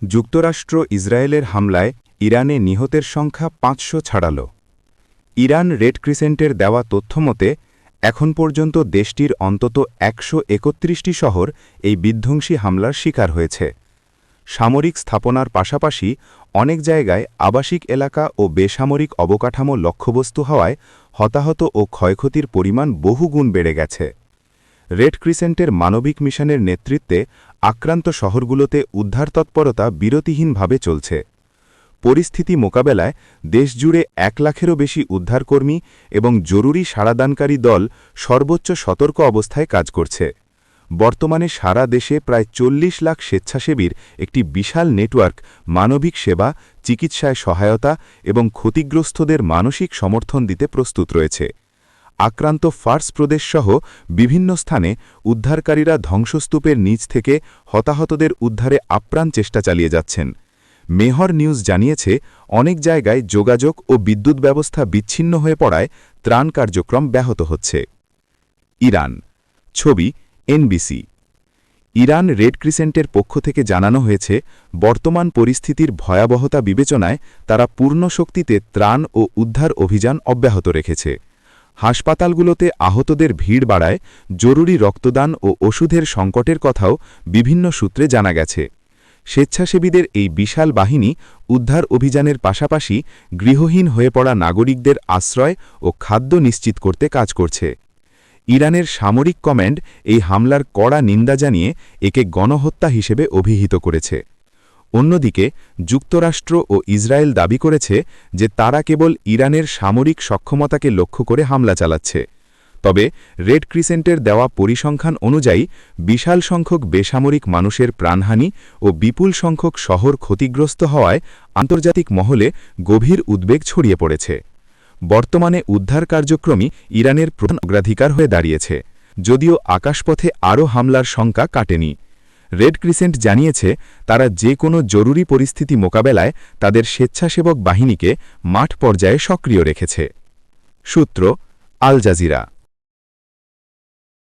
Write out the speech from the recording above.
যুক্তরাষ্ট্র ইসরায়েলের হামলায় ইরানে নিহতের সংখ্যা ৫০০ ছাড়াল। ইরান রেড ক্রিসেন্টের দেওয়া তথ্যমতে এখন পর্যন্ত দেশটির অন্তত ১৩১টি শহর এই বিধ্বংসী হামলার শিকার হয়েছে। সামরিক স্থাপনার পাশাপাশি অনেক জায়গায় আবাসিক এলাকা ও বেসামরিক অবকাঠামো লক্ষ্যবস্তু হওয়ায় হতাহত ও ক্ষয়ক্ষতির পরিমাণ বহুগুণ বেড়ে গেছে। রেড ক্রিসেন্টের মানবিক মিশনের নেতৃত্বে আক্রান্ত শহরগুলোতে উদ্ধার তৎপরতা বিরতিহীনভাবে চলছে। পরিস্থিতি মোকাবেলায় দেশজুড়ে ১ লাখেরও বেশি উদ্ধারকর্মী এবং জরুরি সাড়াদানকারী দল সর্বোচ্চ সতর্ক অবস্থায় কাজ করছে। বর্তমানে সারা দেশে প্রায় ৪০ লাখ স্বেচ্ছাসেবীর একটি বিশাল নেটওয়ার্ক মানবিক সেবা, চিকিৎসায় সহায়তা এবং ক্ষতিগ্রস্তদের মানসিক সমর্থন দিতে প্রস্তুত রয়েছে। আক্রান্ত ফার্স প্রদেশসহ বিভিন্ন স্থানে উদ্ধারকারীরা ধ্বংসস্তূপের নিচ থেকে হতাহতদের উদ্ধারে আপ্রাণ চেষ্টা চালিয়ে যাচ্ছেন। মেহর নিউজ জানিয়েছে, অনেক জায়গায় যোগাযোগ ও বিদ্যুৎ ব্যবস্থা বিচ্ছিন্ন হয়ে পড়ায় ত্রাণ কার্যক্রম ব্যাহত হচ্ছে। ইরান। ছবি এনবিসি। ইরান রেড ক্রিসেন্টের পক্ষ থেকে জানানো হয়েছে, বর্তমান পরিস্থিতির ভয়াবহতা বিবেচনায় তারা পূর্ণ শক্তিতে ত্রাণ ও উদ্ধার অভিযান অব্যাহত রেখেছে। হাসপাতালগুলোতে আহতদের ভিড় বাড়ায় জরুরি রক্তদান ও ওষুধের সংকটের কথাও বিভিন্ন সূত্রে জানা গেছে। স্বেচ্ছাসেবীদের এই বিশাল বাহিনী উদ্ধার অভিযানের পাশাপাশি গৃহহীন হয়ে পড়া নাগরিকদের আশ্রয় ও খাদ্য নিশ্চিত করতে কাজ করছে। ইরানের সামরিক কমান্ড এই হামলার কড়া নিন্দা জানিয়ে একে গণহত্যা হিসেবে অভিহিত করেছে। অন্যদিকে যুক্তরাষ্ট্র ও ইসরায়েল দাবি করেছে যে তারা কেবল ইরানের সামরিক সক্ষমতাকে লক্ষ্য করে হামলা চালাচ্ছে। তবে রেড ক্রিসেন্টের দেওয়া পরিসংখ্যান অনুযায়ী বিশাল সংখ্যক বেসামরিক মানুষের প্রাণহানি ও বিপুল সংখ্যক শহর ক্ষতিগ্রস্ত হওয়ায় আন্তর্জাতিক মহলে গভীর উদ্বেগ ছড়িয়ে পড়েছে। বর্তমানে উদ্ধার কার্যক্রমই ইরানের প্রধান অগ্রাধিকার হয়ে দাঁড়িয়েছে, যদিও আকাশপথে আরও হামলার শঙ্কা কাটেনি। রেড ক্রিসেন্ট জানিয়েছে, তারা যে কোনো জরুরি পরিস্থিতি মোকাবেলায় তাদের স্বেচ্ছাসেবক বাহিনীকে মাঠ পর্যায়ে সক্রিয় রেখেছে। সূত্র আল জাজিরা।